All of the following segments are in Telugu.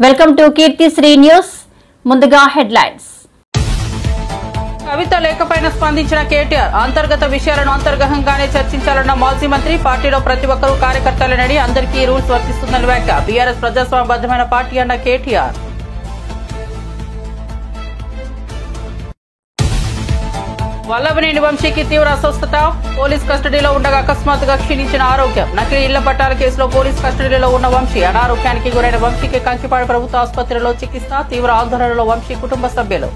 Welcome to Keerthisri news. ముందుగా హెడ్లైన్స్. కవిత లేఖపైన స్పందించిన కేటీఆర్ అంతర్గత విషయాలను అంతర్గతంగానే చర్చించాలన్న మాజీ మంత్రి. పార్టీలో ప్రతి ఒక్కరూ కార్యకర్తలేనని అందరికీ రూల్స్ వర్తిస్తుందని వ్యాఖ్య. బీఆర్ఎస్ ప్రజాస్వామ్యబద్దమైన పార్టీ అన్న కేటీఆర్. వల్లభనేని వంశీకి తీవ్ర అస్వస్థత. పోలీస్ కస్టడీలో ఉండగా అకస్మాత్తుగా క్షీణించిన ఆరోగ్యం. నకిలీ ఇళ్ల పట్టాల కేసులో పోలీస్ కస్టడీలో ఉన్న వంశీ. అనారోగ్యానికి గురైన వంశీకి కంకిపాడు ప్రభుత్వ ఆసుపత్రిలో చికిత్స. తీవ్ర ఆందోళనలో వంశీ కుటుంబ సభ్యులు.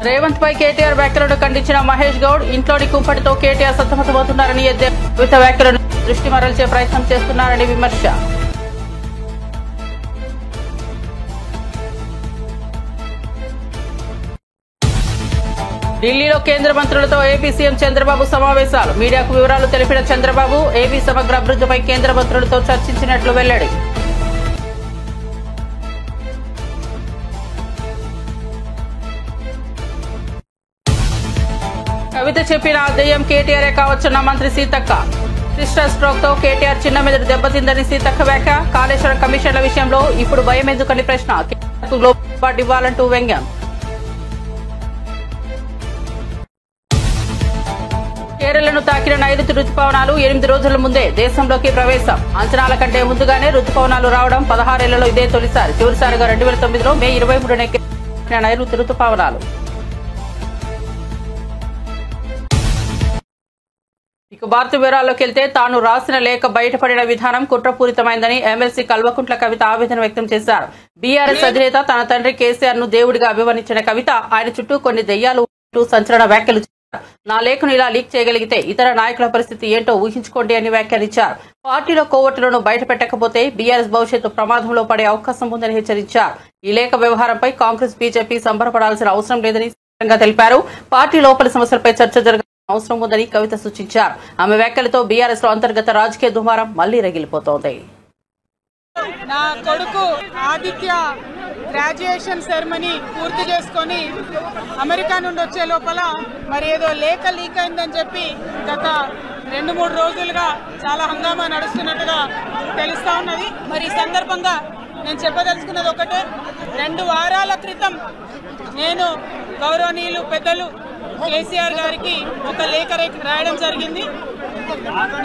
రేవంత్ పై కేటీఆర్ వ్యాఖ్యలను ఖండించిన మహేష్ గౌడ్. ఇంట్లోని కుంపటితో కేటీఆర్ సతమతమవుతున్నారని కవిత వ్యాఖ్యలను దృష్టి మరల్చే ప్రయత్నం చేస్తున్నారని విమర్శ. ఢిల్లీలో కేంద్ర మంత్రులతో ఏపీ సీఎం చంద్రబాబు సమావేశాలు. మీడియాకు వివరాలు తెలిపిన చంద్రబాబు ఏపీ సమగ్ర అభివృద్ధిపై కేంద్ర మంత్రులతో చర్చించినట్లు వెల్లడి. కవిత చెప్పిన దెయ్యం కేటీఆరే కావచ్చన్న మంత్రి సీతక్క. సిస్టర్ స్ట్రోక్ తో కేటీఆర్ చిన్న మెదడు దెబ్బతిందని సీతక్క వ్యాఖ్య. కాళేశ్వరం కమిషన్ల విషయంలో ఇప్పుడు భయం ఎందుకని ప్రశ్న. గ్లోబల్ ఇవ్వాలంటూ వ్యంగ్యం. కేరళను తాకిన నైరుతి రుతుపవనాలు 8 రోజుల ముందే దేశంలోకి ప్రవేశం. అంచనాల కంటే ముందుగానే రుతుపవనాలు రావడం 16 ఏళ్లలో ఇదే తొలిసారి. చివరిసారిగా 2009లో మే 23న నైరుతి రుతుపవనాలు. ఇక భారత వివరాల్లోకి వెళ్తే తాను రాసిన లేఖ బయటపడిన విధానం కుట్రపూరితమైందని ఎమ్మెల్సీ కల్వకుంట్ల కవిత ఆవేదన వ్యక్తం చేశారు. బీఆర్ఎస్ అధినేత తన తండ్రి కేసీఆర్ ను దేవుడిగా అభివర్ణించిన కవిత ఆయన చుట్టూ కొన్ని దెయ్యాలు సంచలన వ్యాఖ్యలు చేశారు. నా లేఖను ఇలా లీక్ చేయగలిగితే ఇతర నాయకుల పరిస్థితి ఏంటో ఊహించుకోండి అని వ్యాఖ్యానించారు. పార్టీలో కోవట్టులను బయట పెట్టకపోతే బీఆర్ఎస్ భవిష్యత్తు ప్రమాదంలో పడే అవకాశం ఉందని హెచ్చరించారు. ఈ లేఖ వ్యవహారంపై కాంగ్రెస్ బీజేపీ సంబరపడాల్సిన అవసరం లేదని స్పష్టంగా తెలిపారు. పార్టీ లోపలి సమస్యలపై చర్చ జరగాల్సిన అవసరం ఉందని కవిత సూచించారు. ఆమె వ్యాఖ్యలతో బీఆర్ఎస్ లో అంతర్గత రాజకీయ దుమారం మళ్లీ రగిలిపోతోంది. నా కొడుకు ఆదిత్య గ్రాడ్యుయేషన్ సెరమనీ పూర్తి చేసుకొని అమెరికా నుండి వచ్చే లోపల మరి ఏదో లేఖ లీక్ అయిందని చెప్పి గత 2-3 రోజులుగా చాలా హంగామా నడుస్తున్నట్టుగా తెలుస్తా ఉన్నది. మరి ఈ సందర్భంగా నేను చెప్పదలుచుకున్నది ఒకటే. 2 వారాల క్రితం నేను గౌరవనీయులు పెద్దలు కేసీఆర్ గారికి ఒక లేఖ రాయడం జరిగింది.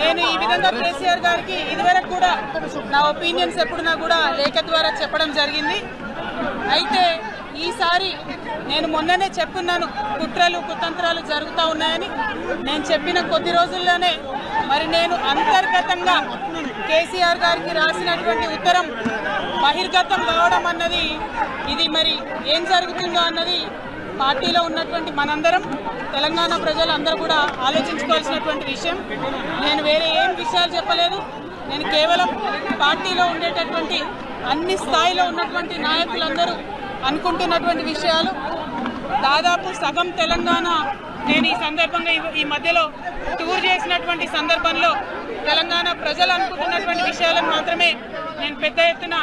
నేను ఈ విధంగా కేసీఆర్ గారికి ఇదివరకు కూడా నా ఒపీనియన్స్ ఎప్పుడున్నా కూడా లేఖ ద్వారా చెప్పడం జరిగింది. అయితే ఈసారి నేను మొన్ననే చెప్పున్నాను కుట్రలు కుతంత్రాలు జరుగుతూ ఉన్నాయని. నేను చెప్పిన కొద్ది రోజుల్లోనే మరి నేను అంతర్గతంగా కేసీఆర్ గారికి రాసినటువంటి ఉత్తరం బహిర్గతం కావడం అన్నది ఇది మరి ఏం జరుగుతుందో అన్నది పార్టీలో ఉన్నటువంటి మనందరం తెలంగాణ ప్రజలందరూ కూడా ఆలోచించుకోవాల్సినటువంటి విషయం. నేను వేరే ఏం విషయాలు చెప్పలేదు. నేను కేవలం పార్టీలో ఉండేటటువంటి అన్ని స్థాయిలో ఉన్నటువంటి నాయకులందరూ అనుకుంటున్నటువంటి విషయాలు. దాదాపు సగం తెలంగాణ నేను ఈ సందర్భంగా ఈ మధ్యలో టూర్ చేసినటువంటి సందర్భంలో తెలంగాణ ప్రజలు అనుకుంటున్నటువంటి విషయాలను మాత్రమే నేను పెద్ద ఎత్తున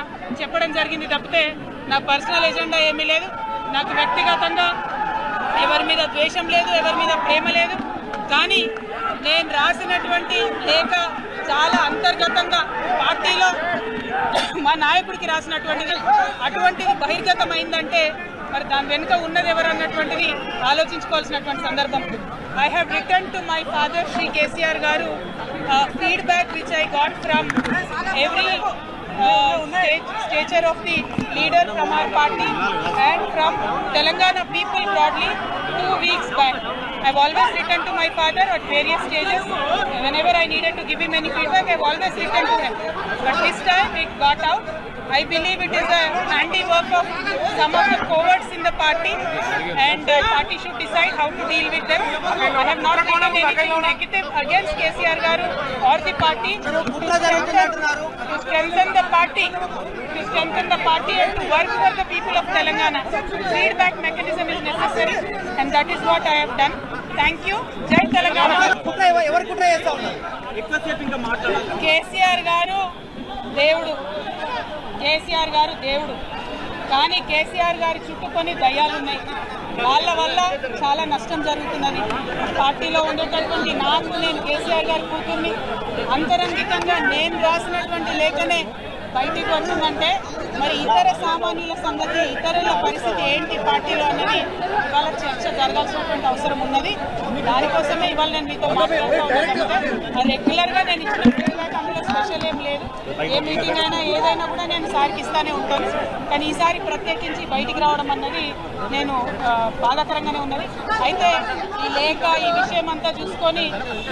చెప్పడం జరిగింది తప్పితే నా పర్సనల్ ఎజెండా ఏమీ లేదు. నాకు వ్యక్తిగతంగా ఎవరి మీద ద్వేషం లేదు, ఎవరి మీద ప్రేమ లేదు. కానీ నేను రాసినటువంటి లేఖ చాలా అంతర్గతంగా పార్టీలో మా నాయకుడికి రాసినటువంటిది. అటువంటిది బహిర్గతమైందంటే మరి దాని వెనుక ఉన్నది ఎవరు అన్నటువంటిది ఆలోచించుకోవాల్సినటువంటి సందర్భం. I have written to my father Shri KCR garu feedback which I got from every stature of the leader from our party and from Telangana people broadly 2 weeks back. I've always written to my father at various stages. Whenever I needed to give him any feedback, I've always written to him. But this time it got out. I believe it is a handiwork of some of the cowards in the party, and the party should decide how to deal with them. I have not written anything negative against KCR Garu or the party. To strengthen the party and to work for the people of Telangana. Feedback mechanism is necessary, and that is what I have done. Thank you. Jai Telangana. KCR Garu దేవుడు. కేసీఆర్ గారు దేవుడు. కానీ కేసీఆర్ గారి చుట్టూ కొన్ని దయ్యాలున్నాయి. వాళ్ళ వల్ల చాలా నష్టం జరుగుతున్నది. పార్టీలో ఉండేటటువంటి నాకు, నేను కేసీఆర్ గారి కూతుర్ని, అంతరంగికంగా నేను రాసినటువంటి లేఖనే బయటికి వచ్చిందంటే మరి ఇతర సామాన్యుల సంగతి, ఇతరుల పరిస్థితి ఏంటి పార్టీలో అన్నది ఇవాళ చర్చ జరగాల్సినటువంటి అవసరం ఉన్నది. దానికోసమే ఇవాళ నేను మీతో మాట్లాడుతూ ఉన్నాను. రెగ్యులర్గా నేను ఇచ్చిన ఫీడ్బ్యాక్ అందులో స్పెషల్ ఏం లేదు. ఏ మీటింగ్ అయినా ఏదైనా కూడా నేను సార్కి ఇస్తానే ఉంటాను. కానీ ఈసారి ప్రత్యేకించి బయటికి రావడం అన్నది నేను బాధాకరంగానే ఉన్నది. అయితే ఈ లేఖ ఈ విషయం అంతా చూసుకొని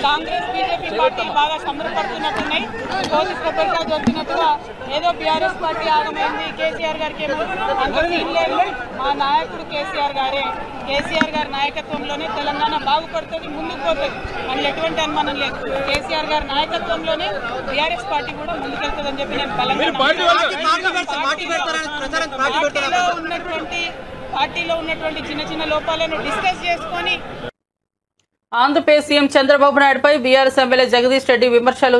కాంగ్రెస్ బీజేపీ పార్టీ బాగా సంబరపడుతున్నట్టున్నాయి. రోజు కొబ్బరికాయ దొరికినట్టుగా ఏదో బీఆర్ఎస్ పార్టీ ఆగమైంది, కేసీఆర్ గారికి ఏమో అంత ఫీల్ లేదు. మా నాయకుడు కేసీఆర్ గారే, కేసీఆర్ గారి నాయకత్వంలోనే తెలంగాణ బాగుపడుతుంది, ముందుకు పోతుంది. అందులో ఎటువంటి అనుమానం లేదు. కేసీఆర్ గారి నాయకత్వంలోనే బీఆర్ఎస్ పార్టీ కూడా ముందుకెళ్తుందని చెప్పి నేను పార్టీలో ఉన్నటువంటి చిన్న చిన్న లోపాలను డిస్కస్ చేసుకొని ఆంధ్రప్రదేశ్ సీఎం చంద్రబాబు నాయుడుపై బీఆర్ఎస్ ఎమ్మెల్యే జగదీష్ రెడ్డి విమర్శలు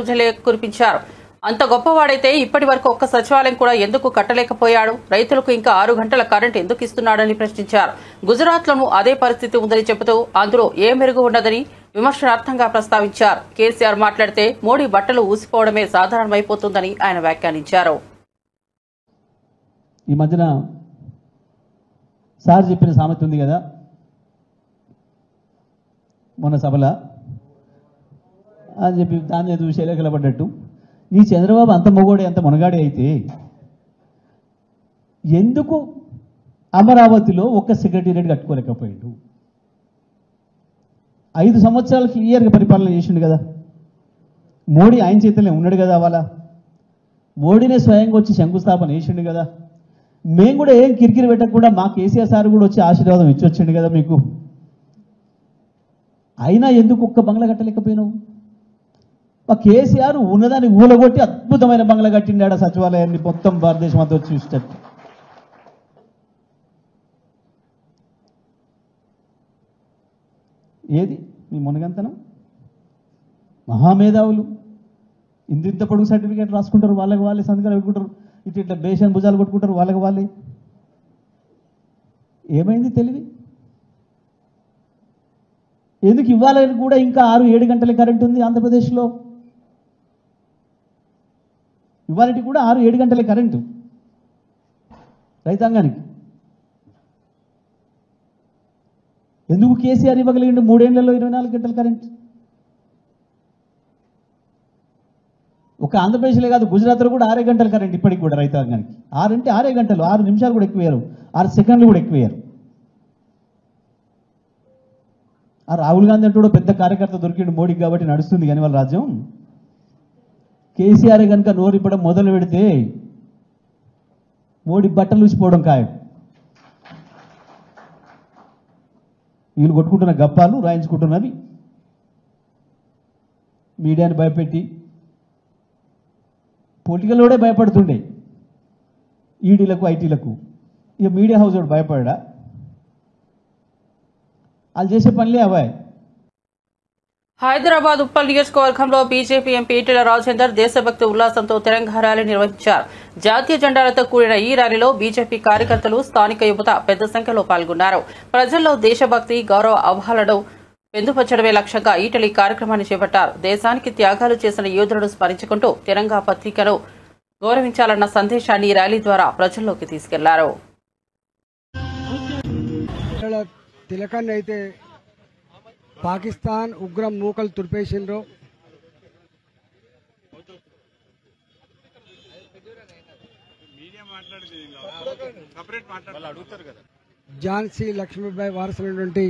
కురిపించారు. అంత గొప్పవాడైతే ఇప్పటి వరకు ఒక్క సచివాలయం కూడా ఎందుకు కట్టలేకపోయాడు? రైతులకు ఇంకా 6 గంటల కరెంటు ఎందుకు ఇస్తున్నాడని ప్రశ్నించారు. గుజరాత్లోనూ అదే పరిస్థితి ఉందని చెబుతూ అందులో ఏ మెరుగు ఉండదని విమర్శనార్థంగా ప్రస్తావించారు. కేసీఆర్ మాట్లాడితే మోడీ బట్టలు ఊసిపోవడమే సాధారణమైపోతుందని ఆయన వ్యాఖ్యానించారు. ఈ మధ్యన సార్ చెప్పిన సామెత ఉంది కదా, మొన్న సభల అని చెప్పి దాన్ని చూసి ఎలకలపడ్డట్టు, నీ చంద్రబాబు అంత మొగోడే అంత మునగాడే అయితే ఎందుకు అమరావతిలో ఒక్క సెక్రటేరియట్ కట్టుకోలేకపోయాడు? 5 సంవత్సరాలు క్లియర్గా పరిపాలన చేసిండు కదా. మోడీ ఆయన చేతలే ఉన్నాడు కదా. వాళ్ళ మోడీనే స్వయంగా వచ్చి శంకుస్థాపన చేసిండు కదా. మేము కూడా ఏం కిరికిరి పెట్టకుండా మా కేసీఆర్ సార్ కూడా వచ్చి ఆశీర్వాదం ఇచ్చొచ్చిండు కదా మీకు. అయినా ఎందుకు ఒక్క బంగ్లా కట్టలేకపోయినావు? మా కేసీఆర్ ఉన్నదాన్ని ఊలగొట్టి అద్భుతమైన బంగ్లా కట్టిండాడు, సచివాలయాన్ని మొత్తం భారతదేశం అంతా వచ్చి చూసేటట్టు. ఏది మీ మునగంతనం? మహామేధావులు ఇంత పొడుగు సర్టిఫికేట్ రాసుకుంటారు, వాళ్ళకి వాళ్ళే సంతకాలు పెట్టుకుంటారు, ఇట్లా బేషన్ భుజాలు కొట్టుకుంటారు, వాళ్ళకి వాళ్ళే. ఏమైంది తెలివి? ఎందుకు ఇవ్వాలని కూడా ఇంకా 6-7 గంటల కరెంట్ ఉంది ఆంధ్రప్రదేశ్లో. ఇవాళకి కూడా 6-7 గంటల కరెంటు రైతాంగానికి. ఎందుకు కేసీఆర్ ఇవ్వగలిగిండు 3 ఏళ్లలో 24 గంటల కరెంట్? ఒక ఆంధ్రప్రదేశ్లో కాదు, గుజరాత్లో కూడా 6 గంటల కరెంట్ ఇప్పటికి కూడా రైతాంగానికి. 6 అంటే 6 గంటలు, 6 నిమిషాలు కూడా ఎక్కువయ్యారు, 6 సెకండ్లు కూడా ఎక్కువయ్యారు. ఆ రాహుల్ గాంధీ అంటూ పెద్ద కార్యకర్త దొరికిండు మోడీకి, కాబట్టి నడుస్తుంది కానీ వాళ్ళ రాజ్యం. కేసీఆర్ కనుక నోరిప్పడం మొదలు పెడితే మోడీ బట్టలు ఊసిపోవడం ఖాయం. వీళ్ళు కొట్టుకుంటున్న గప్పాలు రాయించుకుంటున్నవి మీడియాని భయపెట్టి, పొలిటికల్లోనే భయపడుతుండే ఈడీలకు ఐటీలకు. ఇక మీడియా హౌస్ వాడు భయపడా? వాళ్ళు చేసే పనులే అవాయి. హైదరాబాద్ ఉప్పల్ నియోజకవర్గంలో బీజేపీ ఎంపీ ఈటెల రాజేందర్ దేశభక్తి ఉల్లాసంతో తెలంగాణ ర్యాలీ నిర్వహించారు. జాతీయ జెండాలతో కూడిన ఈ ర్యాలీలో బీజేపీ కార్యకర్తలు, స్థానిక యువత పెద్ద సంఖ్యలో పాల్గొన్నారు. ప్రజల్లో దేశభక్తి, గౌరవ అవహాలను పెందుపరచడమే లక్ష్యంగా ఈటెల ఈ కార్యక్రమాన్ని చేపట్టారు. దేశానికి త్యాగాలు చేసిన యోధులను స్మరించుకుంటూ తెలంగాణ పత్రికను గౌరవించాలన్న సందేశాన్ని ఈ ర్యాలీ ద్వారా ప్రజల్లోకి తీసుకెళ్లారు. తిలకాన్ని అయితే పాకిస్తాన్ ఉగ్రం మూకలు తుడిపేసిండ్రు. ఝాన్సీ లక్ష్మీబాయి వారసులైనటువంటి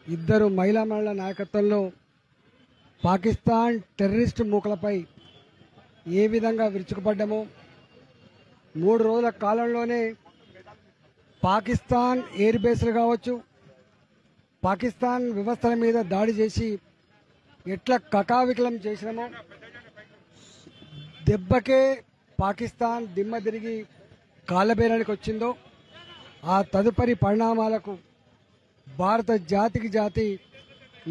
2 మహిళా మండల నాయకత్వంలో పాకిస్తాన్ టెర్రరిస్ట్ మూకలపై ఏ విధంగా విరుచుకుపడ్డామో 3 రోజుల కాలంలోనే పాకిస్తాన్ ఎయిర్ బేస్లు కావచ్చు, పాకిస్తాన్ వ్యవస్థల మీద దాడి చేసి ఎట్లా కకావికలం చేసినామో, దెబ్బకే పాకిస్తాన్ దిమ్మ తిరిగి కాళ్ళబేరానికి వచ్చిందో, ఆ తదుపరి పరిణామాలకు భారత జాతికి జాతి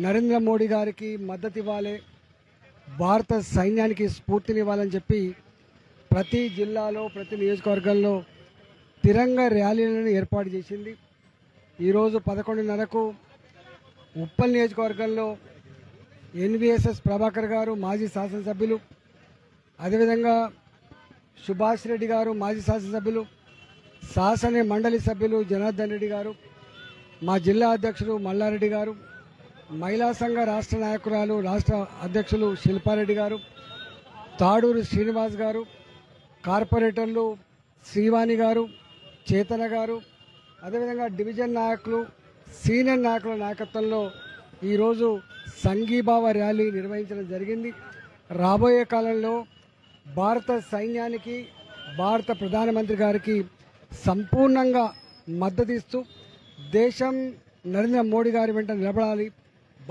నరేంద్ర మోడీ గారికి మద్దతు ఇవ్వాలి, భారత సైన్యానికి స్ఫూర్తినివ్వాలని చెప్పి ప్రతి జిల్లాలో, ప్రతి నియోజకవర్గంలో తిరంగ ర్యాలీలను ఏర్పాటు చేసింది. ఈరోజు 11:30కు ఉప్పల్ నియోజకవర్గంలో ఎన్విఎస్ఎస్ ప్రభాకర్ గారు మాజీ శాసనసభ్యులు, అదేవిధంగా సుభాష్ రెడ్డి గారు మాజీ శాసనసభ్యులు, శాసన మండలి సభ్యులు జనార్దన్ రెడ్డి గారు, మా జిల్లా అధ్యక్షులు మల్లారెడ్డి గారు, మహిళా సంఘ రాష్ట్ర నాయకురాలు రాష్ట్ర అధ్యక్షులు శిల్పారెడ్డి గారు, తాడూరు శ్రీనివాస్ గారు, కార్పొరేటర్లు శ్రీవాణి గారు, చేతన గారు, అదేవిధంగా డివిజన్ నాయకులు, సీనియర్ నాయకుల నాయకత్వంలో ఈరోజు సంఘీభావ ర్యాలీ నిర్వహించడం జరిగింది. రాబోయే కాలంలో భారత సైన్యానికి, భారత ప్రధానమంత్రి గారికి సంపూర్ణంగా మద్దతిస్తూ దేశం నరేంద్ర మోడీ గారి వెంట నిలబడాలి,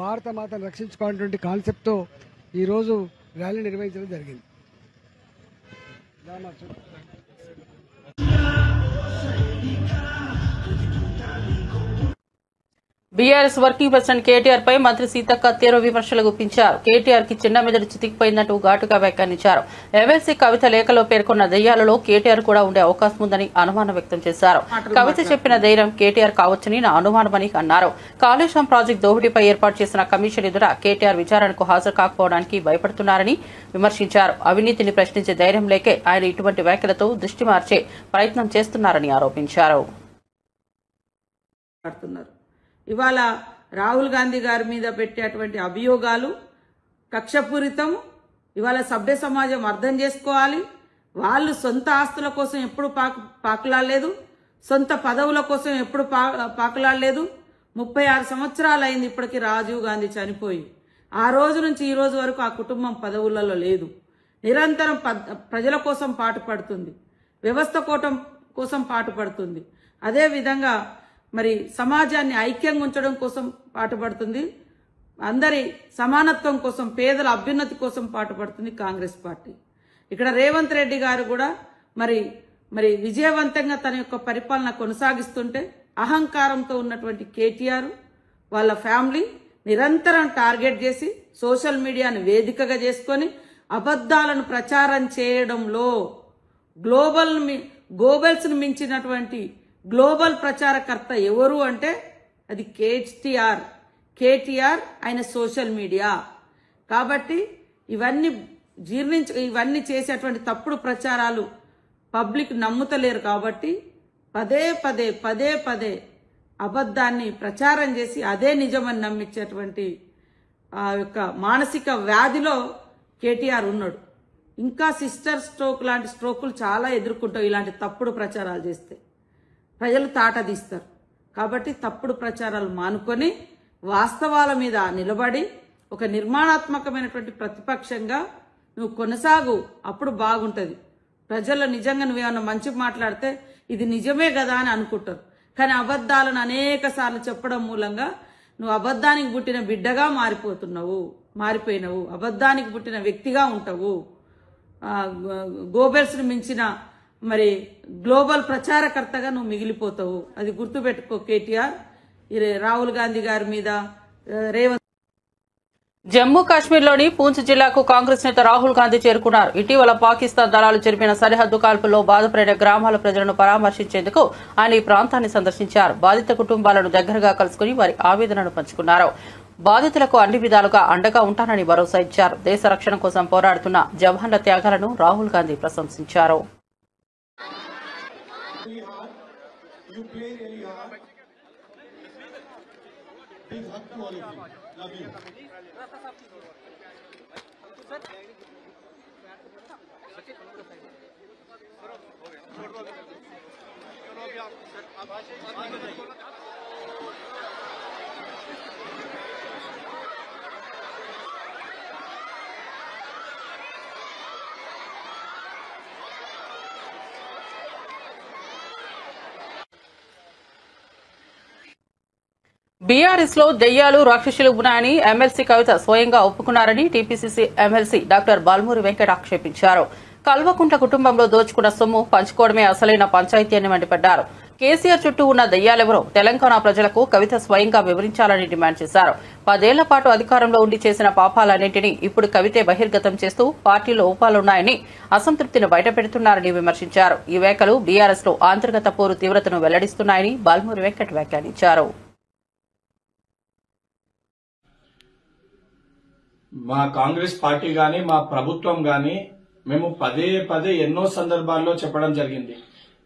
భారత మాతను రక్షించుకోవాలనేటువంటి కాన్సెప్ట్తో ఈరోజు ర్యాలీ నిర్వహించడం జరిగింది. బీఆర్ఎస్ వర్కింగ్ ప్రెసిడెంట్ కేటీఆర్ పై మంత్రి సీతక్క తీవ్ర విమర్శలు గుప్పించారు. కేటీఆర్ కి చిన్న మెదడు చితికిపోయిందంటూ ఘాటుగా వ్యాఖ్యానించారు. ఎమ్మెల్సీ కవిత లేఖలో పేర్కొన్న దెయ్యాలలో కేటీఆర్ కూడా ఉండే అవకాశం ఉందని అనుమానం వ్యక్తం చేశారు. కవిత చెప్పిన ధైర్యం కేటీఆర్ కావచ్చని నా అనుమానమని అన్నారు. కాళేశ్వరం ప్రాజెక్టు దోపిడీపై ఏర్పాటు చేసిన కమిషన్ ఎదుట కేటీఆర్ విచారణకు హాజరు కాకపోవడానికి భయపడుతున్నారని విమర్శించారు. అవినీతిని ప్రశ్నించే ధైర్యం లేకే ఆయన ఇటువంటి వ్యాఖ్యలతో దృష్టి మార్చే ప్రయత్నం చేస్తున్నారని ఆరోపించారు. ఇవాళ రాహుల్ గాంధీ గారి మీద పెట్టేటువంటి అభియోగాలు కక్షపూరితం. ఇవాళ సభ్య సమాజం అర్థం చేసుకోవాలి. వాళ్ళు సొంత ఆస్తుల కోసం ఎప్పుడు పాకులాడలేదు, సొంత పదవుల కోసం ఎప్పుడు పాకులాడలేదు. 36 సంవత్సరాలు అయింది ఇప్పటికీ రాజీవ్ గాంధీ చనిపోయి. ఆ రోజు నుంచి ఈ రోజు వరకు ఆ కుటుంబం పదవులలో లేదు. నిరంతరం ప్రజల కోసం పాటుపడుతుంది, వ్యవస్థ కోసం పాటుపడుతుంది. అదేవిధంగా మరి సమాజాన్ని ఐక్యంగా ఉంచడం కోసం పాటుపడుతుంది. అందరి సమానత్వం కోసం, పేదల అభ్యున్నతి కోసం పాటుపడుతుంది కాంగ్రెస్ పార్టీ. ఇక్కడ రేవంత్ రెడ్డి గారు కూడా మరి విజయవంతంగా తన యొక్క పరిపాలన కొనసాగిస్తుంటే అహంకారంతో ఉన్నటువంటి కేటీఆర్ వాళ్ళ ఫ్యామిలీ నిరంతరం టార్గెట్ చేసి సోషల్ మీడియాను వేదికగా చేసుకొని అబద్ధాలను ప్రచారం చేయడంలో గోబెల్స్ను మించినటువంటి గ్లోబల్ ప్రచారకర్త ఎవరు అంటే అది కేటీఆర్ ఆయన సోషల్ మీడియా. కాబట్టి ఇవన్నీ చేసేటువంటి తప్పుడు ప్రచారాలు పబ్లిక్ నమ్ముతలేరు. కాబట్టి పదే పదే అబద్ధాన్ని ప్రచారం చేసి అదే నిజమని నమ్మించేటువంటి ఆ యొక్క మానసిక వ్యాధిలో కేటీఆర్ ఉన్నాడు. ఇంకా సిస్టర్ స్ట్రోక్ లాంటి స్ట్రోకులు చాలా ఎదుర్కొంటావు ఇలాంటి తప్పుడు ప్రచారాలు చేస్తే. ప్రజలు తాటదీస్తారు. కాబట్టి తప్పుడు ప్రచారాలు మానుకొని వాస్తవాల మీద నిలబడి ఒక నిర్మాణాత్మకమైనటువంటి ప్రతిపక్షంగా నువ్వు కొనసాగు. అప్పుడు బాగుంటుంది. ప్రజలు నిజంగా నువ్వేమన్నా మంచి మాట్లాడితే ఇది నిజమే కదా అని అనుకుంటారు. కానీ అబద్ధాలను అనేక సార్లు చెప్పడం మూలంగా నువ్వు అబద్ధానికి పుట్టిన బిడ్డగా మారిపోయినవు, అబద్ధానికి పుట్టిన వ్యక్తిగా ఉంటావు. గోబెల్స్ను మించిన మరి గ్లోబల్ ప్రచారకర్తగా నువ్వు మిగిలిపోతావు. అది గుర్తుపెట్టుకో కేటీఆర్. రాహుల్ గాంధీ గారి మీద రేవంత్. జమ్మూ కాశ్మీర్లోని పూంచ్ జిల్లాకు కాంగ్రెస్ నేత రాహుల్ గాంధీ చేరుకున్నారు. ఇటీవల పాకిస్తాన్ దళాలు జరిపిన సరిహద్దు కాల్పుల్లో బాధపడిన గ్రామాల ప్రజలను పరామర్శించేందుకు ఆయన ఈ ప్రాంతాన్ని సందర్శించారు. బాధిత కుటుంబాలను దగ్గరగా కలుసుకుని వారి ఆవేదనను పంచుకున్నారు. బాధితులకు అన్ని విధాలుగా అండగా ఉంటానని భరోసా ఇచ్చారు. దేశ రక్షణ కోసం పోరాడుతున్న జవాన్ల త్యాగాలను రాహుల్ గాంధీ ప్రశంసించారు. You play really hard. Big hug to all of you. Love you. BRS లో దెయ్యాలు రాక్షసులు ఉన్నాయని ఎమ్మెల్సీ కవిత స్వయంగా ఒప్పుకున్నారని TPCC MLC doctor Balmuri Venkat ఆక్షేపించారు. కల్వకుంట్ల కుటుంబంలో దోచుకున్న సొమ్ము పంచుకోవడమే అసలైన పంచాయతీ అని మండిపడ్డారు. కేసీఆర్ చుట్టూ ఉన్న దెయ్యాలెవరో తెలంగాణ ప్రజలకు కవిత స్వయంగా వివరించాలని డిమాండ్ చేశారు. 10 ఏళ్ల పాటు అధికారంలో ఉండి చేసిన పాపాలన్నింటినీ ఇప్పుడు కవితే బహిర్గతం చేస్తూ పార్టీలో లోపాలున్నాయని అసంతృప్తిని బయటపెడుతున్నారని విమర్శించారు. ఈ వ్యాఖ్యలు బీఆర్ఎస్ లో అంతర్గత పోరు తీవ్రతను వెల్లడిస్తున్నాయని బాల్మూరి వెంకట్ వ్యాఖ్యానించారు. మా కాంగ్రెస్ పార్టీ గాని మా ప్రభుత్వం గాని మేము పదే పదే ఎన్నో సందర్భాల్లో చెప్పడం జరిగింది.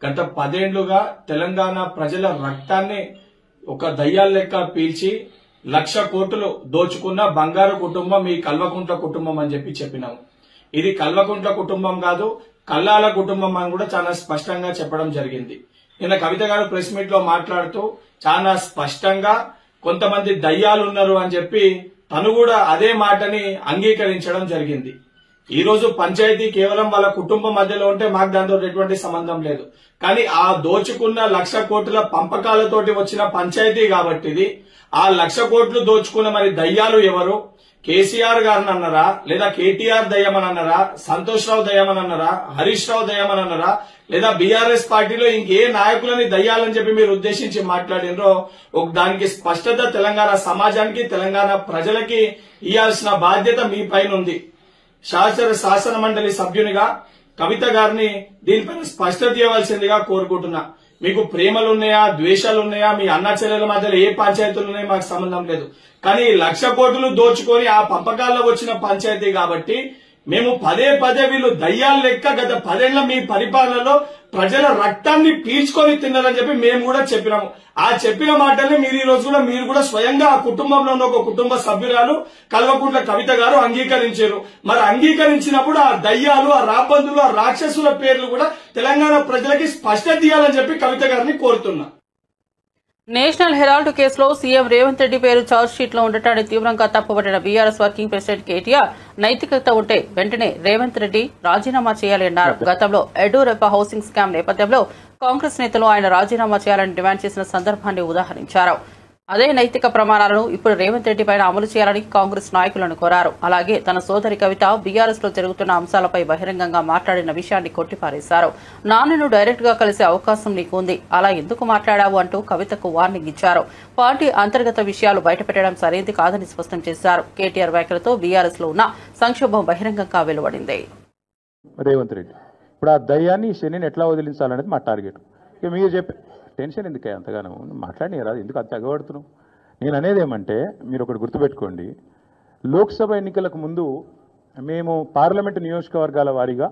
గత 10 ఏళ్లుగా తెలంగాణ ప్రజల రక్తాన్ని ఒక దయ్యాల లెక్క పీల్చి 1,00,000 కోట్లు దోచుకున్న బంగారు కుటుంబం ఈ కల్వకుంట్ల కుటుంబం అని చెప్పినాము. ఇది కల్వకుంట్ల కుటుంబం కాదు, కల్లాల కుటుంబం అని కూడా చాలా స్పష్టంగా చెప్పడం జరిగింది. నిన్న కవిత గారు ప్రెస్ మీట్ లో మాట్లాడుతూ చాలా స్పష్టంగా కొంతమంది దయ్యాలు ఉన్నారు అని చెప్పి తను కూడా అదే మాటని అంగీకరించడం జరిగింది. ఈ రోజు పంచాయతీ కేవలం వాళ్ళ కుటుంబం మధ్యలో ఉంటే మాకు దాంతో ఎటువంటి సంబంధం లేదు. కానీ ఆ దోచుకున్న 1,00,000 కోట్ల పంపకాలతోటి వచ్చిన పంచాయతీ కాబట్టి ఇది ఆ 1,00,000 కోట్లు దోచుకున్న మరి దయ్యాలు ఎవరు? కేసీఆర్ గారిని అన్నారా, లేదా కేటీఆర్ దయ్యమని అన్నారా, సంతోష్ రావు దయ్యమని అన్నారా, హరీష్ రావు దయ్యమని అన్నారా, లేదా బీఆర్ఎస్ పార్టీలో ఇంకే నాయకులని దయ్యాలని చెప్పి మీరు ఉద్దేశించి మాట్లాడినరో దానికి స్పష్టత తెలంగాణ సమాజానికి తెలంగాణ ప్రజలకి ఇవ్వాల్సిన బాధ్యత మీ పైన ఉంది. శాసన మండలి సభ్యునిగా కవిత గారిని దీనిపైన స్పష్టత ఇవ్వాల్సిందిగా కోరుకుంటున్నా. మీకు ప్రేమలున్నాయా, ద్వేషాలున్నాయా, మీ అన్న చెల్లెల మధ్యలో ఏ పంచాయతీలు ఉన్నాయో మాకు సంబంధం లేదు. కానీ 1,00,000 కోట్లు దోచుకొని ఆ పంపకాల్లో వచ్చిన పంచాయతీ కాబట్టి మేము పదే పదే వీళ్ళు దయ్యాలు లెక్క గత 10 ఏళ్ల మీ పరిపాలనలో ప్రజల రక్తాన్ని పీల్చుకొని తిన్నారని చెప్పి మేము కూడా చెప్పినాము. ఆ చెప్పిన మాటల్ని మీరు ఈ రోజు కూడా మీరు కూడా స్వయంగా ఆ కుటుంబంలో ఉన్న ఒక కుటుంబ సభ్యురాలు కల్వకుంట్ల కవిత గారు అంగీకరించారు. మరి అంగీకరించినప్పుడు ఆ దయ్యాలు, ఆ రాబందులు, ఆ రాక్షసుల పేర్లు కూడా తెలంగాణ ప్రజలకి స్పష్టత ఇవ్వాలని చెప్పి కవిత గారిని కోరుతున్నా. నేషనల్ హెరాల్డ్ కేసులో సీఎం రేవంత్ రెడ్డి పేరు ఛార్జ్ షీట్ లో ఉండటాన్ని తీవ్రంగా తప్పుపట్టిన బీఆర్ఎస్ వర్కింగ్ ప్రెసిడెంట్ కేటీఆర్ నైతికత ఉంటే వెంటనే రేవంత్ రెడ్డి రాజీనామా చేయాలి అన్నారు. గతంలో ఎడూరెప్ప హౌసింగ్ స్కామ్ నేపథ్యంలో కాంగ్రెస్ నేతలు ఆయన రాజీనామా చేయాలని డిమాండ్ చేసిన సందర్భాన్ని ఉదాహరించారు. అదే నైతిక ప్రమాణాలను ఇప్పుడు రేవంత్ రెడ్డి పైన అమలు చేయాలని కాంగ్రెస్ నాయకులను కోరారు. అలాగే తన సోదరి కవిత బీఆర్ఎస్ లో జరుగుతున్న అంశాలపై బహిరంగంగా మాట్లాడిన విషయాన్ని కొట్టిపారేశారు. నాన్నను డైరెక్ట్ గా కలిసే అవకాశం నీకు ఉంది, అలా ఎందుకు మాట్లాడావు అంటూ కవితకు వార్నింగ్ ఇచ్చారు. పార్టీ అంతర్గత విషయాలు బయటపెట్టడం సరైనది కాదని స్పష్టం చేశారు. కేటీఆర్ వ్యాఖ్యలతో బీఆర్ఎస్ లో ఉన్న సంక్షోభం బహిరంగంగా వెలువడింది. రేవంత్ రెడ్డి ఇప్పుడు ఆ దయ్యాన్ని శనిని ఎట్లా వదిలించాలనేది మా టార్గెట్. ఇక మీరు చెప్పే టెన్షన్ ఎందుకే అంతగానో మాట్లాడి రాదు, ఎందుకు అంత తెగబడుతున్నావు? నేను అనేది ఏమంటే మీరు ఒకటి గుర్తుపెట్టుకోండి, లోక్సభ ఎన్నికలకు ముందు మేము పార్లమెంటు నియోజకవర్గాల వారీగా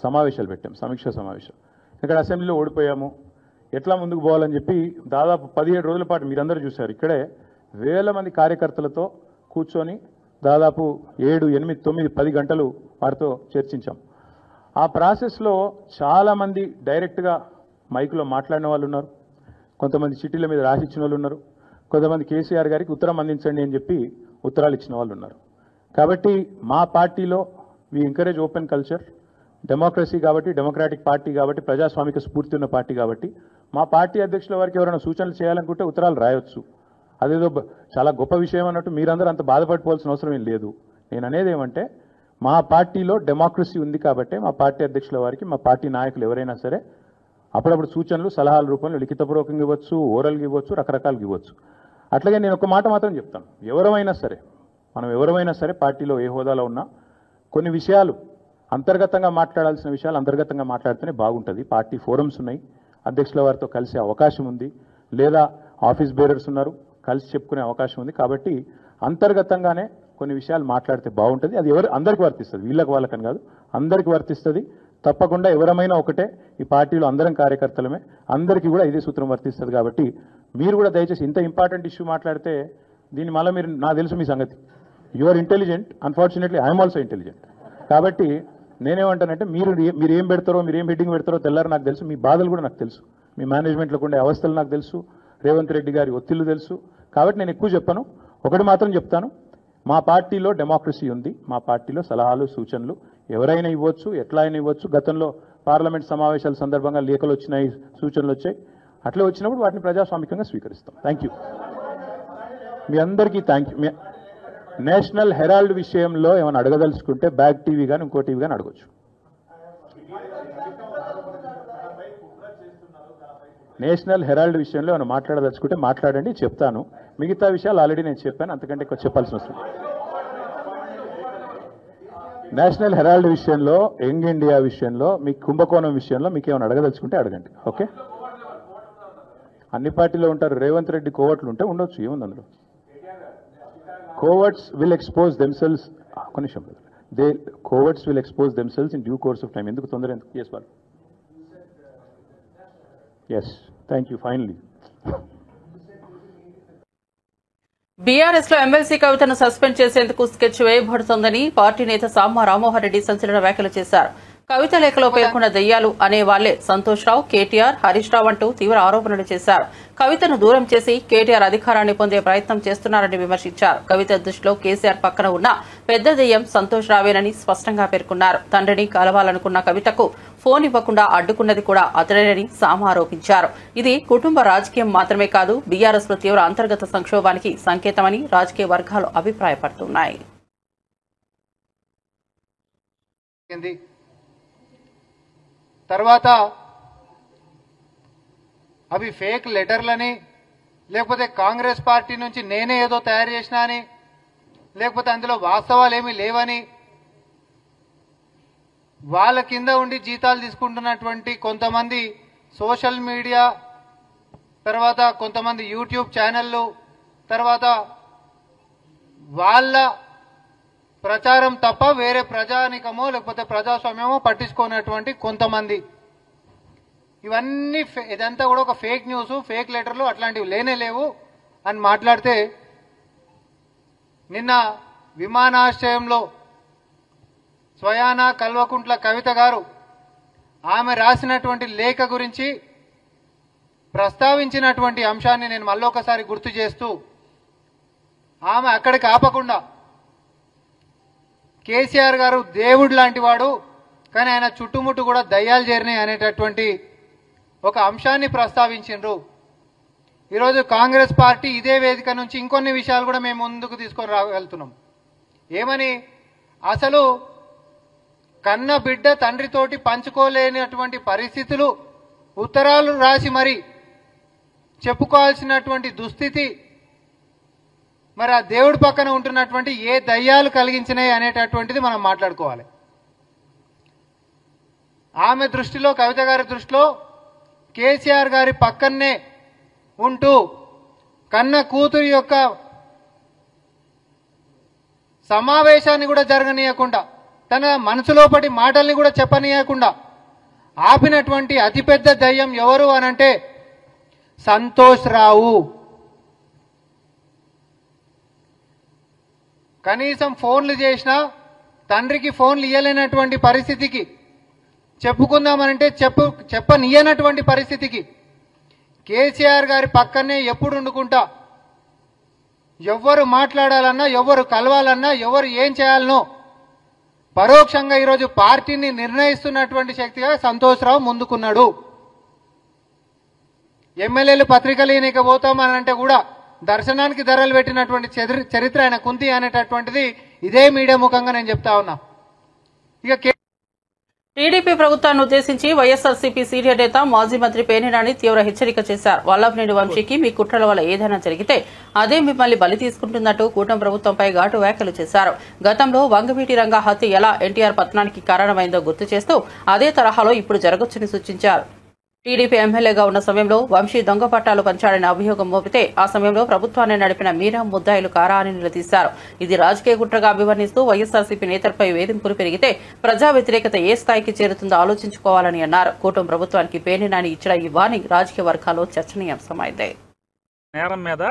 సమావేశాలు పెట్టాం, సమీక్షా సమావేశం. ఇక్కడ అసెంబ్లీలో ఓడిపోయాము, ఎట్లా ముందుకు పోవాలని చెప్పి దాదాపు 17 రోజుల పాటు మీరందరూ చూశారు. ఇక్కడే వేల మంది కార్యకర్తలతో కూర్చొని దాదాపు 7, 8, 9, 10 గంటలు వారితో చర్చించాం. ఆ ప్రాసెస్లో చాలామంది డైరెక్ట్గా మైకులో మాట్లాడిన వాళ్ళు ఉన్నారు, కొంతమంది చిట్టీల మీద రాసిచ్చిన వాళ్ళు ఉన్నారు, కొంతమంది కేసీఆర్ గారికి ఉత్తరం అందించండి అని చెప్పి ఉత్తరాలు ఇచ్చిన వాళ్ళు ఉన్నారు. కాబట్టి మా పార్టీలో we encourage open culture, democracy కాబట్టి, డెమోక్రాటిక్ పార్టీ కాబట్టి, ప్రజాస్వామిక స్ఫూర్తి ఉన్న పార్టీ కాబట్టి మా పార్టీ అధ్యక్షుల వారికి ఎవరైనా సూచనలు చేయాలనుకుంటే ఉత్తరాలు రాయొచ్చు. అదేదో చాలా గొప్ప విషయం అన్నట్టు మీరందరూ అంత బాధపడిపోవాల్సిన అవసరం ఏం లేదు. నేను అనేది ఏమంటే మా పార్టీలో డెమోక్రసీ ఉంది కాబట్టి మా పార్టీ అధ్యక్షుల వారికి మా పార్టీ నాయకులు ఎవరైనా సరే అప్పుడప్పుడు సూచనలు సలహాల రూపంలో లిఖితపూర్వకంగా ఇవ్వచ్చు, ఓరల్గా ఇవ్వచ్చు, రకరకాలుగా ఇవ్వచ్చు. అట్లాగే నేను ఒక మాట మాత్రం చెప్తాను, మనం ఎవరైనా సరే పార్టీలో ఏ హోదాలో ఉన్నా కొన్ని విషయాలు అంతర్గతంగా మాట్లాడాల్సిన విషయాలు అంతర్గతంగా మాట్లాడితేనే బాగుంటుంది. పార్టీ ఫోరమ్స్ ఉన్నాయి, అధ్యక్షుల వారితో కలిసే అవకాశం ఉంది, లేదా ఆఫీస్ బేరర్స్ ఉన్నారు, కలిసి చెప్పుకునే అవకాశం ఉంది. కాబట్టి అంతర్గతంగానే కొన్ని విషయాలు మాట్లాడితే బాగుంటుంది. అది అందరికీ వర్తిస్తుంది, వీళ్ళకి వాళ్ళకని కాదు, అందరికీ వర్తిస్తుంది. తప్పకుండా ఎవరమైనా ఒకటే, ఈ పార్టీలో అందరం కార్యకర్తలమే, అందరికీ కూడా ఇదే సూత్రం వర్తిస్తుంది. కాబట్టి మీరు కూడా దయచేసి ఇంత ఇంపార్టెంట్ ఇష్యూ మాట్లాడితే దీని మళ్ళీ మీరు, నాకు తెలుసు మీ సంగతి, you are intelligent, unfortunately I'm also intelligent. కాబట్టి నేనేమంటానంటే మీరు ఏం పెడతారో, మీరు ఏం హెడ్డింగ్ పెడతారో తెల్లారు నాకు తెలుసు, మీ బాధలు కూడా నాకు తెలుసు, మీ మేనేజ్మెంట్లో ఉండే అవస్థలు నాకు తెలుసు, రేవంత్ రెడ్డి గారి ఒత్తిళ్లు తెలుసు. కాబట్టి నేను ఎక్కువ చెప్పను, ఒకటి మాత్రం చెప్తాను, మా పార్టీలో డెమోక్రసీ ఉంది, మా పార్టీలో సలహాలు సూచనలు ఎవరైనా ఇవ్వచ్చు, ఎట్లా అయినా ఇవ్వచ్చు. గతంలో పార్లమెంట్ సమావేశాల సందర్భంగా లేఖలు వచ్చినాయి, సూచనలు వచ్చాయి, అట్లా వచ్చినప్పుడు వాటిని ప్రజాస్వామికంగా స్వీకరిస్తాం. థ్యాంక్ యూ, మీ అందరికీ థ్యాంక్ యూ. నేషనల్ హెరాల్డ్ విషయంలో ఏమైనా అడగదలుచుకుంటే బ్యాక్ టీవీ కానీ ఇంకో టీవీ కానీ అడగచ్చు. నేషనల్ హెరాల్డ్ విషయంలో ఏమైనా మాట్లాడదలుచుకుంటే మాట్లాడండి, చెప్తాను. మిగతా విషయాలు ఆల్రెడీ నేను చెప్పాను, అంతకంటే ఎక్కువ చెప్పాల్సిన అవసరం. నేషనల్ హెరాల్డ్ విషయంలో, యంగ్ ఇండియా విషయంలో, మీ కుంభకోణం విషయంలో మీకు ఏమైనా అడగదలుచుకుంటే అడగండి. ఓకే, అన్ని పార్టీలో ఉంటారు, రేవంత్ రెడ్డి కోవట్లు ఉంటే ఉండొచ్చు, ఏముంది అందులో. coverts will expose themselves. Coverts will expose themselves in due course of time. Enduku tondara enduku? Yes, Balu. Yes, thank you. Finally. BRS లో ఎమ్మెల్సీ కవితను సస్పెండ్ చేసేందుకు స్కెచ్ వేయబడుతోందని పార్టీ నేత సామ రామ్మోహన్ రెడ్డి సంచలన వ్యాఖ్యలు చేశారు. కవిత లేఖలో పేర్కొన్న దెయ్యాలు అనే వాళ్లే సంతోష్ రావు, కేటీఆర్, హరీష్ రావు అంటూ తీవ్ర ఆరోపణలు చేశారు. కవితను దూరం చేసి కేటీఆర్ అధికారాన్ని పొందే ప్రయత్నం చేస్తున్నారని విమర్శించారు. కవిత దృష్టిలో కేసీఆర్ పక్కన ఉన్న పెద్ద దెయ్యం సంతోష్ రావేనని స్పష్టంగా పేర్కొన్నారు. తండ్రిని కలవాలనుకున్న కవితకు ఫోన్ ఇవ్వకుండా అడ్డుకున్నది కూడా అతడేనని సామ ఆరోపించారు. ఇది కుటుంబ రాజకీయం మాత్రమే కాదు, బీఆర్ఎస్ లో తీవ్ర అంతర్గత సంక్షోభానికి సంకేతమని రాజకీయ వర్గాలు అభిప్రాయపడుతున్నాయి. తర్వాత అవి ఫేక్ లెటర్లని, లేకపోతే కాంగ్రెస్ పార్టీ నుంచి నేనే ఏదో తయారు చేసినా అని, లేకపోతే అందులో వాస్తవాలు ఏమీ లేవని, వాళ్ళ కింద ఉండి జీతాలు తీసుకుంటున్నటువంటి కొంతమంది సోషల్ మీడియా, తర్వాత కొంతమంది యూట్యూబ్ ఛానళ్ళు, తర్వాత వాళ్ళ ప్రచారం తప్ప వేరే ప్రజానికమో లేకపోతే ప్రజాస్వామ్యమో పట్టించుకున్నటువంటి కొంతమంది, ఇదంతా కూడా ఒక ఫేక్ న్యూస్, ఫేక్ లెటర్లు అట్లాంటివి లేనే లేవు అని మాట్లాడితే, నిన్న విమానాశ్రయంలో స్వయాన కల్వకుంట్ల కవిత గారు ఆమె రాసినటువంటి లేఖ గురించి ప్రస్తావించినటువంటి అంశాన్ని నేను మళ్ళొకసారి గుర్తు చేస్తూ, ఆమె అక్కడికి ఆపకుండా కేసీఆర్ గారు దేవుడు లాంటి వాడు, కానీ ఆయన చుట్టుముట్టు కూడా దయ్యాలు చేరినాయి అనేటటువంటి ఒక అంశాన్ని ప్రస్తావించిండ్రు. ఈరోజు కాంగ్రెస్ పార్టీ ఇదే వేదిక నుంచి ఇంకొన్ని విషయాలు కూడా మేము ముందుకు తీసుకొని రాగలుగుతున్నాం. ఏమని, అసలు కన్న బిడ్డ తండ్రితోటి పంచుకోలేనటువంటి పరిస్థితులు, ఉత్తరాలు రాసి మరి చెప్పుకోవాల్సినటువంటి దుస్థితి, మరి ఆ దేవుడి పక్కన ఉంటున్నటువంటి ఏ దయ్యాలు కలిగించినాయి అనేటటువంటిది మనం మాట్లాడుకోవాలి. ఆమె దృష్టిలో, కవిత గారి దృష్టిలో కేసీఆర్ గారి పక్కనే ఉంటూ కన్న కూతురి యొక్క సమావేశాన్ని కూడా జరగనీయకుండా, తన మనసులోపటి మాటల్ని కూడా చెప్పనీయకుండా ఆపినటువంటి అతిపెద్ద దయ్యం ఎవరు అనంటే సంతోష్ రావు. కనీసం ఫోన్లు చేసినా తండ్రికి ఫోన్లు ఇయ్యలేనటువంటి పరిస్థితికి, చెప్పుకుందామనంటే చెప్పనియనటువంటి పరిస్థితికి, కేసీఆర్ గారి పక్కనే ఎప్పుడు ఉండుకుంటా ఎవరు మాట్లాడాలన్నా, ఎవరు కలవాలన్నా, ఎవరు ఏం చేయాలనో పరోక్షంగా ఈరోజు పార్టీని నిర్ణయిస్తున్నటువంటి శక్తిగా సంతోష్ రావు ముందుకున్నాడు. ఎమ్మెల్యేలు పత్రికలు ఈయనకపోతామనంటే కూడా దర్శనానికి ధరలు పెట్టినటువంటి చరిత్ర ఆయన కుంతి అనేటటువంటిది ఇదే మీడియా ముఖంగా నేను చెప్తా ఉన్నా. ఇక టీడీపీ ప్రభుత్వాన్ని ఉద్దేశించి వైఎస్ఆర్సీపీ సీనియర్ నేత మాజీ మంత్రి పేర్ని తీవ్ర హెచ్చరిక చేశారు. వల్లభనేని వంశీకి మీ కుట్రల వల్ల ఏదైనా జరిగితే అదే మిమ్మల్ని బలి తీసుకుంటున్నట్టు కూటమి ప్రభుత్వంపై ఘాటు వ్యాఖ్యలు చేశారు. గతంలో వంగవీటి రంగా హత్య ఎలా ఎన్టీఆర్ పతనానికి కారణమైందో గుర్తు చేస్తూ అదే తరహాలో ఇప్పుడు జరగొచ్చని సూచించారు. టీడీపీ ఎమ్మెల్యేగా ఉన్న సమయంలో వంశీ దొంగ పట్టాలు పంచాడని అభియోగం మోపితే ఆ సమయంలో ప్రభుత్వాన్ని నడిపిన మీరా ముద్దాయిలు కారా అని నిలదీశారు. ఇది రాజకీయ కుట్రగా అభివర్ణిస్తూ వైఎస్ఆర్సీపీ నేతలపై వేధింపులు పెరిగితే ప్రజా వ్యతిరేకత ఏ స్థాయికి చేరుతుందో ఆలోచించుకోవాలని అన్నారు. కూటమి ప్రభుత్వానికి పేర్ని నాని ఇచ్చిన ఈ వార్నింగ్ రాజకీయ వర్గాల్లో చర్చనీయాంశమైంది. నేరం మీద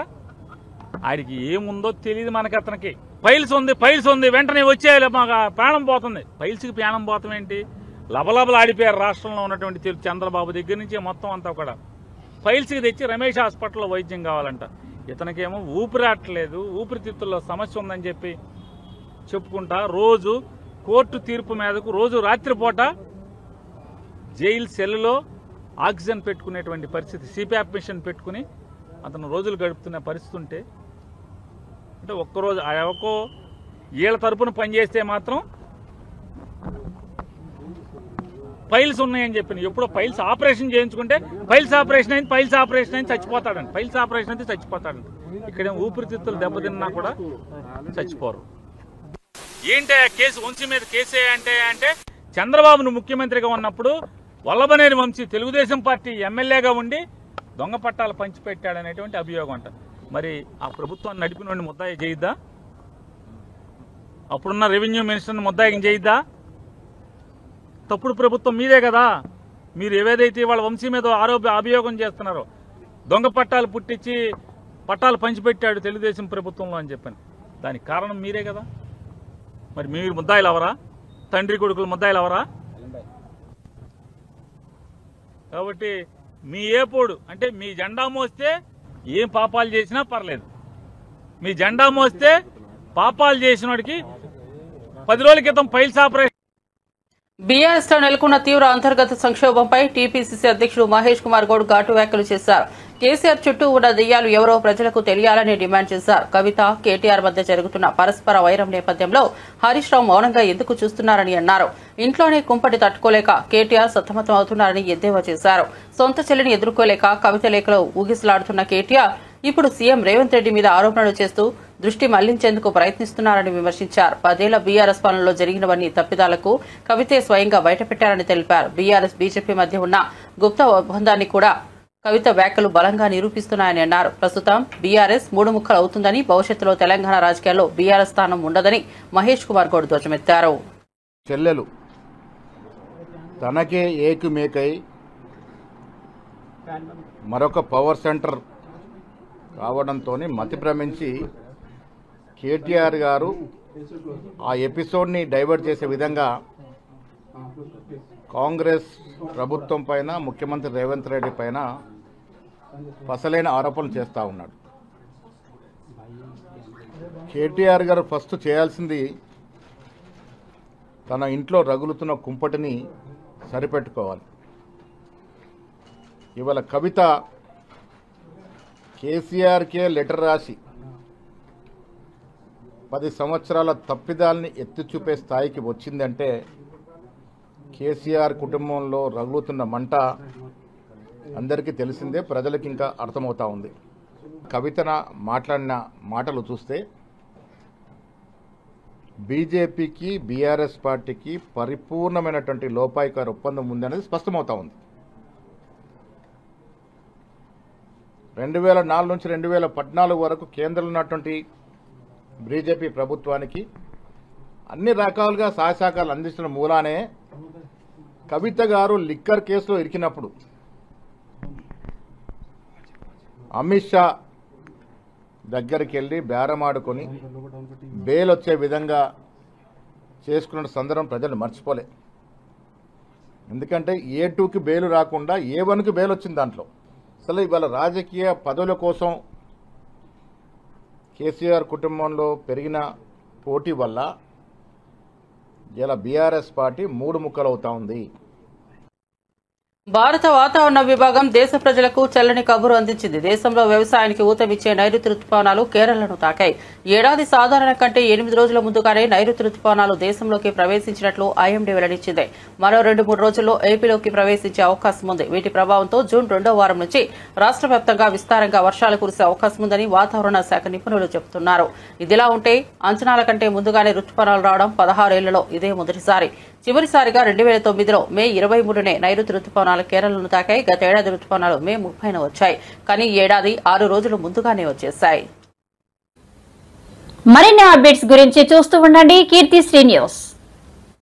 ఆయనకి ఏముందో తెలియదు. మనకి అతనికి ఫైల్స్ ఉంది వెంటనే వచ్చేయాలి, మాకు ప్రాణం పోతుంది. ఫైల్స్కి ప్రాణం పోతాం ఏంటి? లబలబలు ఆడిపోయారు రాష్ట్రంలో ఉన్నటువంటి చంద్రబాబు దగ్గర నుంచి మొత్తం అంతా కూడా ఫైల్స్కి తెచ్చి రమేష్ హాస్పిటల్లో వైద్యం కావాలంట. ఇతనికేమో ఊపిరాట్లేదు, ఊపిరితిత్తుల్లో సమస్య ఉందని చెప్పి చెప్పుకుంటా రోజు కోర్టు తీర్పు మీదకు రోజు రాత్రిపూట జైలు సెల్లో ఆక్సిజన్ పెట్టుకునేటువంటి పరిస్థితి, సిపిఆప్ మిషన్ పెట్టుకుని అతను రోజులు గడుపుతున్న పరిస్థితి ఉంటే, అంటే ఒక్కరోజు ఒక్కో వీళ్ళ తరపున పనిచేస్తే మాత్రం ఫైల్స్ ఉన్నాయని చెప్పిన, ఎప్పుడో ఫైల్స్ ఆపరేషన్ చేయించుకుంటే ఫైల్స్ ఆపరేషన్ అయింది చచ్చిపోతాడంట. ఫైల్స్ ఆపరేషన్ అయితే చచ్చిపోతాడంట. ఇక్కడ ఊపిరితిత్తులు దెబ్బతిన్నా కూడా చచ్చిపోరు. ఏంటి కేసు వంశీ మీద కేసు అంటే చంద్రబాబును ముఖ్యమంత్రిగా ఉన్నప్పుడు వల్లభనేని వంశీ తెలుగుదేశం పార్టీ ఎమ్మెల్యేగా ఉండి దొంగ పట్టాలు పంచిపెట్టాడనేటువంటి అభియోగం అంట. మరి ఆ ప్రభుత్వాన్ని నడిపినోడిని ముద్దాయి చేయొద్దా? అప్పుడున్న రెవెన్యూ మినిస్టర్ని ముద్దాయికం చేయొద్దా? తప్పుడు ప్రభుత్వం మీదే కదా. మీరు ఏవేదైతే వాళ్ళ వంశీ మీద అభియోగం చేస్తున్నారో, దొంగ పట్టాలు పుట్టించి పట్టాలు పంచిపెట్టాడు తెలుగుదేశం ప్రభుత్వంలో అని చెప్పని, దానికి కారణం మీరే కదా. మరి మీరు ముద్దాయిలు అవరా? తండ్రి కొడుకులు ముద్దాయిలు అవరా? కాబట్టి మీ ఏపోడు అంటే మీ జెండా మోస్తే ఏం పాపాలు చేసినా పర్లేదు. మీ జెండా మోస్తే పాపాలు చేసిన వాడికి 10 రోజుల క్రితం పైల్స్ ఆపరేషన్. బీఆర్ఎస్ లో నెలకొన్న తీవ్ర అంతర్గత సంక్షోభంపై టీపీసీసీ అధ్యక్షుడు మహేష్ కుమార్ గౌడ్ ఘాటు వ్యాఖ్యలు చేశారు. కేసీఆర్ చుట్టూ ఉన్న దెయ్యాలు ఎవరో ప్రజలకు తెలియాలని డిమాండ్ చేశారు. కవిత, కేటీఆర్ మధ్య జరుగుతున్న పరస్పర వైరం నేపథ్యంలో హరీష్ రావు మౌనంగా ఎందుకు చూస్తున్నారని అన్నారు. ఇంట్లోనే కుంపటి తట్టుకోలేక కేటీఆర్ సతమతం అవుతున్నారని ఎద్దేవా చేశారు. సొంత చెల్లిని ఎదుర్కోలేక కవిత లేఖలో ఊగిసలాడుతున్న కేటీఆర్ ఇప్పుడు సీఎం రేవంత్ రెడ్డి మీద ఆరోపణలు చేస్తూ దృష్టి మళ్లించేందుకు ప్రయత్నిస్తున్నారని విమర్శించారు. 10 ఏళ్ల బీఆర్ఎస్ పాలనలో జరిగినవన్నీ తప్పిదాలకు కవితే స్వయంగా బయటపెట్టారని తెలిపారు. బీఆర్ఎస్ బీజేపీ మధ్య ఉన్న గుప్త ఒప్పందాన్ని కూడా కవిత వ్యాఖ్యలు బలంగా నిరూపిస్తున్నాయని అన్నారు. ప్రస్తుతం బీఆర్ఎస్ 3 ముక్కలు అవుతుందని, భవిష్యత్తులో తెలంగాణ రాజకీయాల్లో బీఆర్ఎస్ స్థానం ఉండదని మహేష్ కుమార్ గౌడ్ ధ్వజమెత్తారు. చెల్లెలు తనకే ఏకుమేకై మరొక పవర్ సెంటర్ రావడంతో మతి భ్రమించి కేటీఆర్ గారు ఆ ఎపిసోడ్ని డైవర్ట్ చేసే విధంగా కాంగ్రెస్ ప్రభుత్వం పైన, ముఖ్యమంత్రి రేవంత్ రెడ్డి పైన పసలైన ఆరోపణలు చేస్తూ ఉన్నాడు. కేటీఆర్ గారు ఫస్ట్ చేయాల్సింది తన ఇంట్లో రగులుతున్న కుంపటిని సరిపెట్టుకోవాలి. ఇవాళ కవిత కేసీఆర్కే లెటర్ రాసి 10 సంవత్సరాల తప్పిదాల్ని ఎత్తి చూపే స్థాయికి వచ్చిందంటే కేసీఆర్ కుటుంబంలో రగులుతున్న మంట అందరికీ తెలిసిందే, ప్రజలకు ఇంకా అర్థమవుతా ఉంది. కవితన మాట్లాడిన మాటలు చూస్తే బీజేపీకి, బీఆర్ఎస్ పార్టీకి పరిపూర్ణమైనటువంటి లోపాయికార ఒప్పందం ఉందనేది స్పష్టమవుతా ఉంది. 2004 నుంచి 2014 వరకు కేంద్రంలో ఉన్నటువంటి బీజేపీ ప్రభుత్వానికి అన్ని రకాలుగా సహాయసహకారాలు అందించిన మూలానే కవిత గారు లిక్కర్ కేసులో ఇరికినప్పుడు అమిత్ షా దగ్గరికి వెళ్ళి బేరమాడుకొని బెయిల్ వచ్చే విధంగా చేసుకున్న సందర్భం ప్రజలు మర్చిపోలే. ఎందుకంటే A2కి బెయిల్ రాకుండా A1కి బెయిల్ వచ్చింది. దాంట్లో అసలు ఇవాళ రాజకీయ పదవుల కోసం కేసీఆర్ కుటుంబంలో పెరిగిన పోటీ వల్ల ఇలా బీఆర్ఎస్ పార్టీ 3 ముక్కలు అవుతా ఉంది. భారత వాతావరణ విభాగం దేశ ప్రజలకు చల్లని కబురు అందించింది. దేశంలో వ్యవసాయానికి ఊతమిచ్చే నైరుతి రుతుపవనాలు కేరళను తాకాయి. ఏడాది సాధారణ కంటే 8 రోజుల ముందుగానే నైరుతి రుతుపవనాలు దేశంలోకి ప్రవేశించినట్లు ఐఎండీ వెల్లడించింది. మరో 2-3 రోజుల్లో ఏపీలోకి ప్రవేశించే అవకాశం ఉంది. వీటి ప్రభావంతో జూన్ 2వ వారం నుంచి రాష్ట్ర వ్యాప్తంగా విస్తారంగా వర్షాలు కురిసే అవకాశం ఉందని వాతావరణ శాఖ నిపుణులు చెబుతున్నారు. ఇదిలా ఉంటే అంచనాల కంటే ముందుగానే రుతుపవనాలు రావడం 16 ఏళ్లలో ఇదే మొదటిసారి. చివరిసారిగా 2009లో మే 23నే నైరుతి రుతుపవనాలు కేరళను తాకాయి. గత ఏడాది రుతుపవనాలు మే 30న వచ్చాయి. కానీ ఈ ఏడాది 6 రోజులు ముందుగానే వచ్చేశాయి. మరిన్ని అప్డేట్స్ గురించి చూస్తూ ఉండండి కీర్తి శ్రీ న్యూస్.